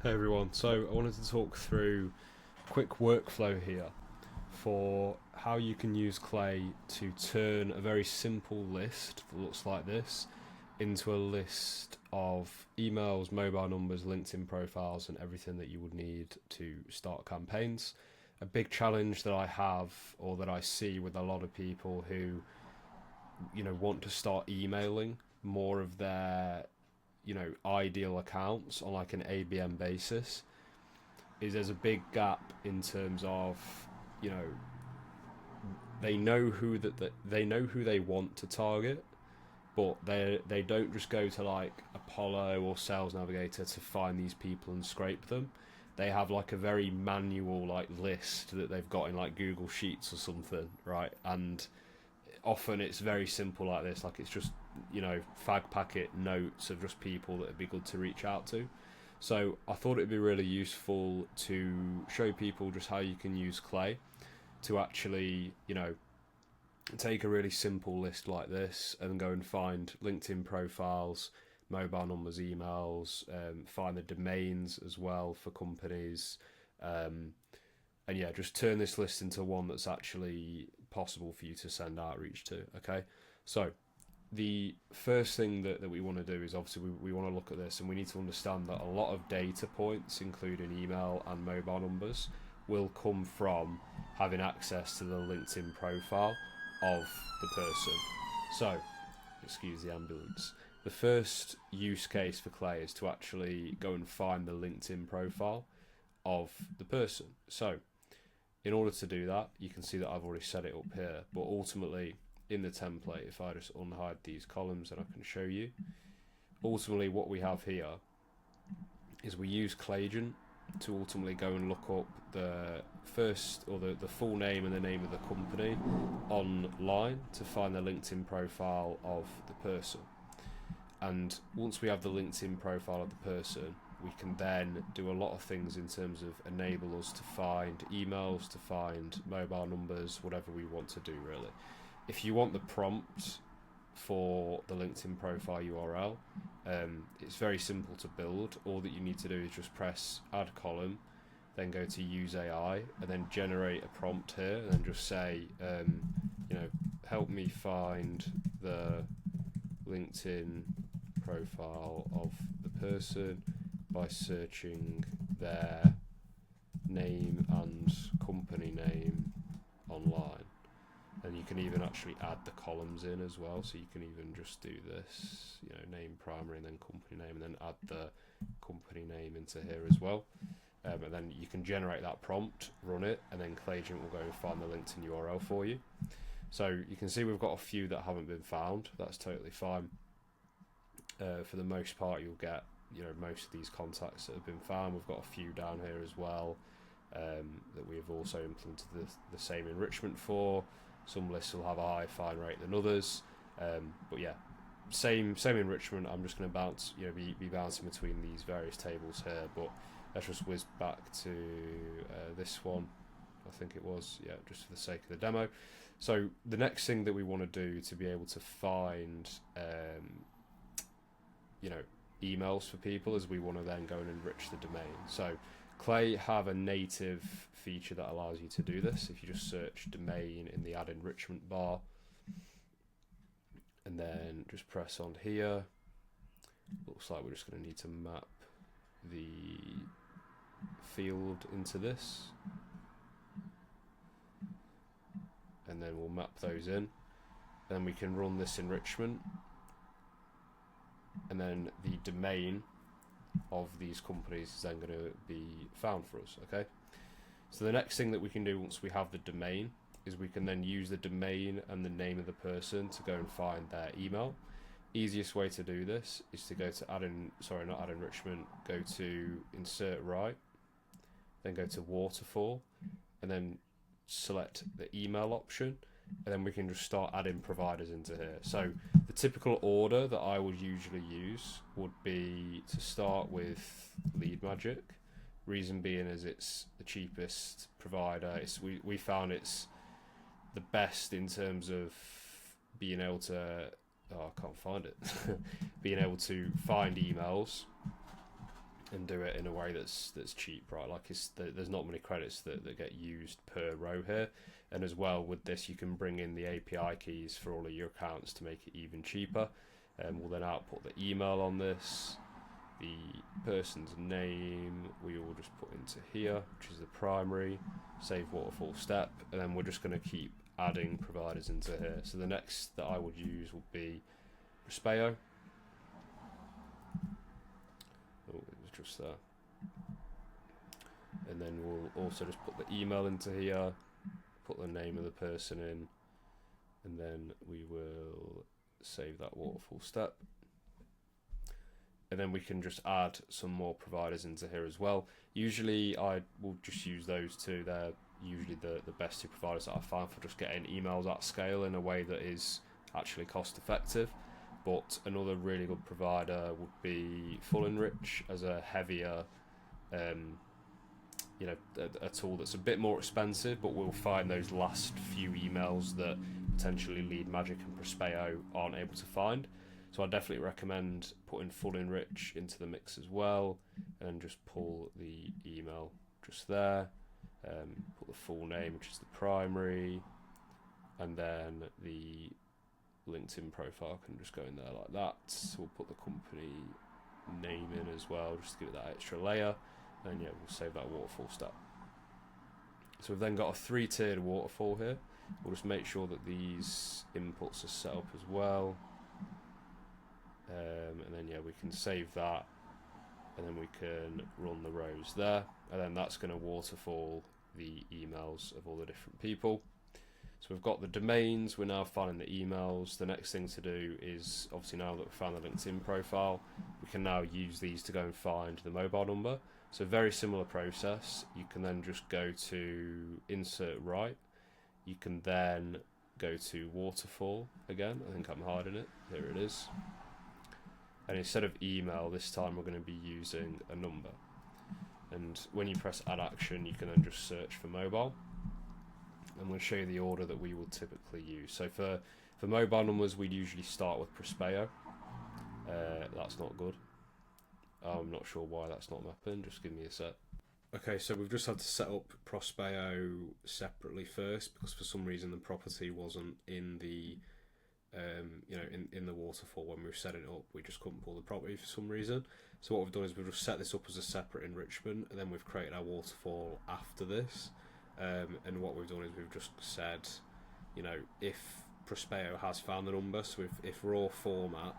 Hey everyone, so I wanted to talk through a quick workflow here for how you can use Clay to turn a very simple list that looks like this into a list of emails, mobile numbers, LinkedIn profiles, and everything that you would need to start campaigns. A big challenge that I have, or that I see with a lot of people who, want to start emailing more of their, ideal accounts on like an ABM basis, is there's a big gap in terms of, you know, they know who they want to target, but they don't just go to like Apollo or Sales Navigator to find these people and scrape them. They have like a very manual like list that they've got in like Google Sheets or something, right? And often it's very simple like this, like it's just, fag packet notes of just people that would be good to reach out to. So I thought it'd be really useful to show people just how you can use Clay to actually, take a really simple list like this and go and find LinkedIn profiles, mobile numbers, emails, find the domains as well for companies, and yeah, just turn this list into one that's actually possible for you to send outreach to. Okay, so the first thing that we want to do is obviously we want to look at this, and we need to understand that a lot of data points, including email and mobile numbers, will come from having access to the LinkedIn profile of the person. So, excuse the ambulance. The first use case for Clay is to actually go and find the LinkedIn profile of the person. So, in order to do that, you can see that I've already set it up here, but ultimately in the template, if I just unhide these columns, then I can show you. Ultimately, what we have here is we use Clayagent to ultimately go and look up the first, or the full name and the name of the company online to find the LinkedIn profile of the person. And once we have the LinkedIn profile of the person, we can then do a lot of things in terms of enable us to find emails, to find mobile numbers, whatever we want to do really. If you want the prompt for the LinkedIn profile URL, it's very simple to build. All that you need to do is just press add column, then go to use AI, and then generate a prompt here, and then just say, help me find the LinkedIn profile of the person by searching their name and company name online. And you can even actually add the columns in as well, so you can even just do this, name primary and then company name, and then add the company name into here as well. And then you can generate that prompt, run it, and then Clayagent will go and find the LinkedIn URL for you. So you can see we've got a few that haven't been found. That's totally fine. For the most part, you'll get most of these contacts that have been found. We've got a few down here as well, that we have also implemented the same enrichment for. Some lists will have a higher find rate than others, but yeah, same enrichment. I'm just going to bounce, be bouncing between these various tables here. But let's just whiz back to this one. I think it was, yeah, just for the sake of the demo. So the next thing that we want to do to be able to find, emails for people is we want to then go and enrich the domain. So Clay have a native feature that allows you to do this. If you just search domain in the add enrichment bar, and then just press on here, looks like we're just going to need to map the field into this, and then we'll map those in. Then we can run this enrichment, and then the domain of these companies is then going to be found for us. Okay, so the next thing that we can do once we have the domain is we can then use the domain and the name of the person to go and find their email. Easiest way to do this is to go to not add enrichment, go to insert right, then go to waterfall, and then select the email option, and then we can just start adding providers into here. So the typical order that I would usually use would be to start with Lead Magic. Reason being is it's the cheapest provider. We found it's the best in terms of being able to, I can't find it, being able to find emails and do it in a way that's cheap, right? Like there's not many credits that get used per row here, and as well with this you can bring in the API keys for all of your accounts to make it even cheaper. And we'll then output the email on this, the person's name we will just put into here, which is the primary, save waterfall step, and then we're just going to keep adding providers into here. So the next that I would use will be Prospeo. Oh, it was just there. And then we'll also just put the email into here, put the name of the person in, and then we will save that waterfall step. And then we can just add some more providers into here as well. Usually I will just use those two. They're usually the best two providers that I find for just getting emails at scale in a way that is actually cost effective. But another really good provider would be Full Enrich as a heavier, a tool that's a bit more expensive, but we'll find those last few emails that potentially Lead Magic and Prospeo aren't able to find. So I definitely recommend putting Full Enrich into the mix as well, and just pull the email just there, put the full name, which is the primary, and then the LinkedIn profile can just go in there like that. So we'll put the company name in as well, just to give it that extra layer, and yeah, we'll save that waterfall step. So we've then got a 3-tiered waterfall here. We'll just make sure that these inputs are set up as well. And then yeah, we can save that, and then we can run the rows there, and then that's going to waterfall the emails of all the different people. So we've got the domains, we're now finding the emails. The next thing to do is, obviously now that we've found the LinkedIn profile, we can now use these to go and find the mobile number. So very similar process. You can then just go to insert right, you can then go to waterfall again. I think I'm hiding it, here it is. And instead of email, this time we're going to be using a number. And when you press add action, you can then just search for mobile. I'm going to show you the order that we will typically use. So for mobile numbers, we'd usually start with Prospeo. That's not good. I'm not sure why that's not mapping, just give me a sec. Okay, so we've just had to set up Prospeo separately first, because for some reason the property wasn't in the in the waterfall when we were setting it up. We just couldn't pull the property for some reason. So what we've done is we've just set this up as a separate enrichment, and then we've created our waterfall after this. And what we've done is we've just said, if Prospeo has found the number, so if raw format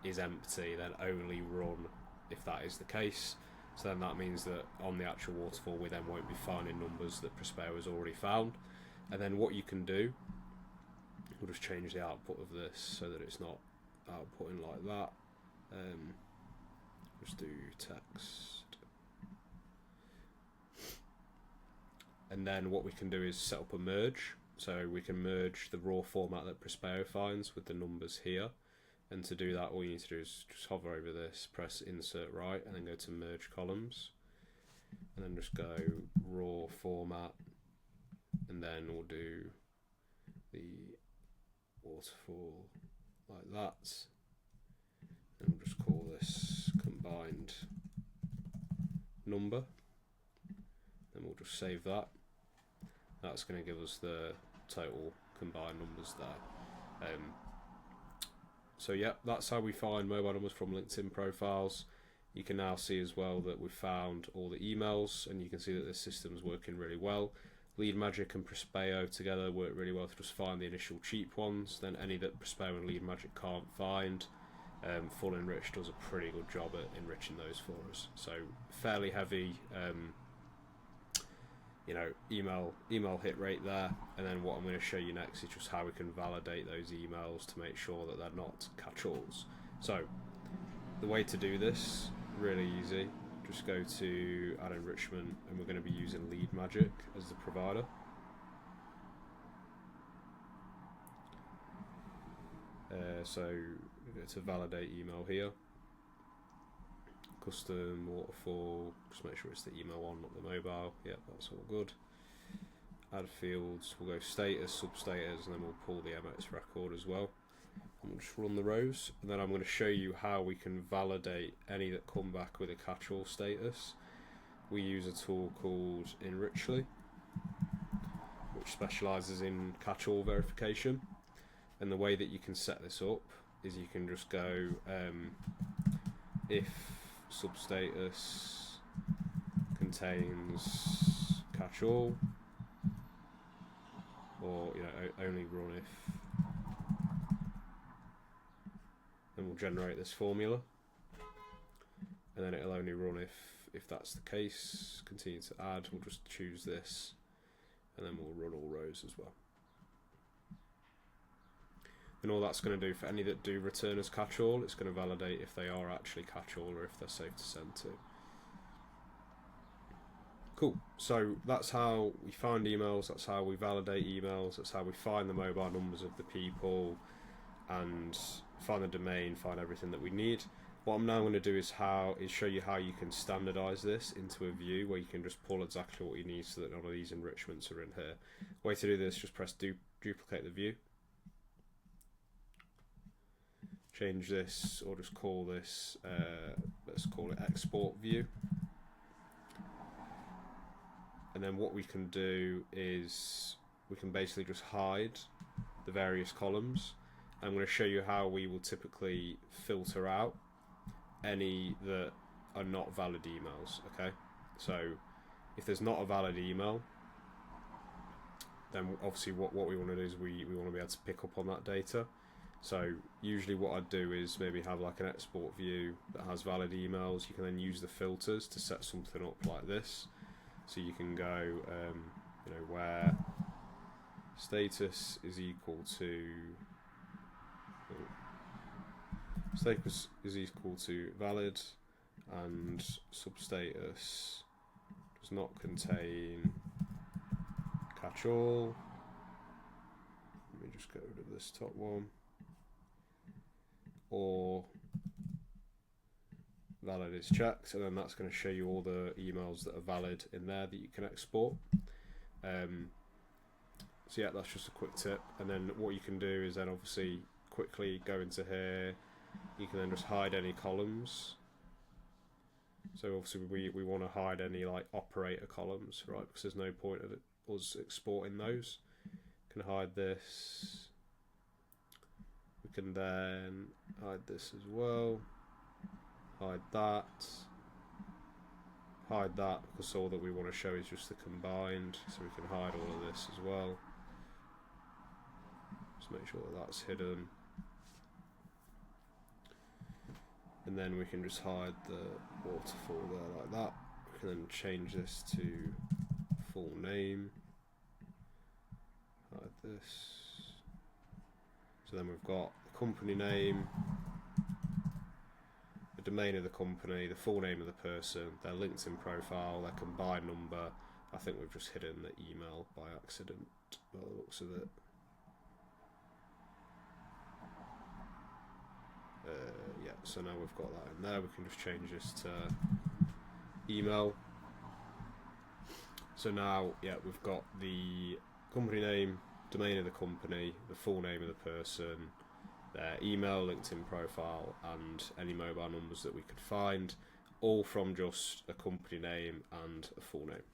is empty, then only run if that is the case. So then that means that on the actual waterfall we then won't be finding numbers that Prospeo has already found. And then what you can do, we'll just change the output of this so that it's not outputting like that. Just do text. And then what we can do is set up a merge. So we can merge the raw format that Prospeo finds with the numbers here. And to do that, all you need to do is just hover over this, press insert right, and then go to merge columns. And then just go raw format, and then we'll do the waterfall like that. And we'll just call this combined number. Then we'll just save that. That's going to give us the total combined numbers there. So yeah, that's how we find mobile numbers from LinkedIn profiles. You can now see as well that we've found all the emails, and you can see that this system's working really well. Lead Magic and Prospeo together work really well to just find the initial cheap ones. Then any that Prospeo and Lead Magic can't find, Full Enrich does a pretty good job at enriching those for us. So fairly heavy, email hit rate there. And then what I'm going to show you next is just how we can validate those emails to make sure that they're not catch-alls. So the way to do this, really easy. Just go to add enrichment, and we're going to be using Lead Magic as the provider. So we go to validate email here, custom waterfall, just make sure it's the email one, not the mobile. Yep, that's all good. Add fields, we'll go status, substatus, and then we'll pull the MX record as well. And we'll just run the rows, and then I'm going to show you how we can validate any that come back with a catch-all status. We use a tool called Enrichly, which specialises in catch-all verification. And the way that you can set this up is you can just go if substatus contains catch-all, or only run if, and we'll generate this formula, and then it'll only run if that's the case. Continue to add, we'll just choose this, and then we'll run all rows as well. And all that's going to do for any that do return as catch-all, it's going to validate if they are actually catch-all or if they're safe to send to. Cool, so that's how we find emails, that's how we validate emails, that's how we find the mobile numbers of the people and find the domain, find everything that we need. What I'm now going to do is show you how you can standardize this into a view where you can just pull exactly what you need so that none of these enrichments are in here. Way to do this, just press duplicate the view. Change this, or just call this, let's call it export view. And then what we can do is we can basically just hide the various columns. I'm going to show you how we will typically filter out any that are not valid emails. Okay, so if there's not a valid email, then obviously what we want to do is we want to be able to pick up on that data. So usually what I'd do is maybe have like an export view that has valid emails. You can then use the filters to set something up like this. So you can go, where status is equal to valid, and substatus does not contain catch-all. Let me just get rid of this top one. Or valid is checked, and then that's going to show you all the emails that are valid in there that you can export. So yeah, that's just a quick tip. And then what you can do is then obviously quickly go into here. You can then just hide any columns. So obviously we want to hide any like operator columns, right? Because there's no point of us exporting those. Can hide this. We can then hide this as well. Hide that, because all that we want to show is just the combined, so we can hide all of this as well. Just make sure that that's hidden. And then we can just hide the waterfall there like that. We can then change this to full name. Hide this. So then we've got the company name, the domain of the company, the full name of the person, their LinkedIn profile, their combined number. I think we've just hidden the email by accident by the looks of it. Yeah, so now we've got that in there. We can just change this to email. So now, yeah, we've got the company name, domain of the company, the full name of the person, their email, LinkedIn profile, and any mobile numbers that we could find, all from just a company name and a full name.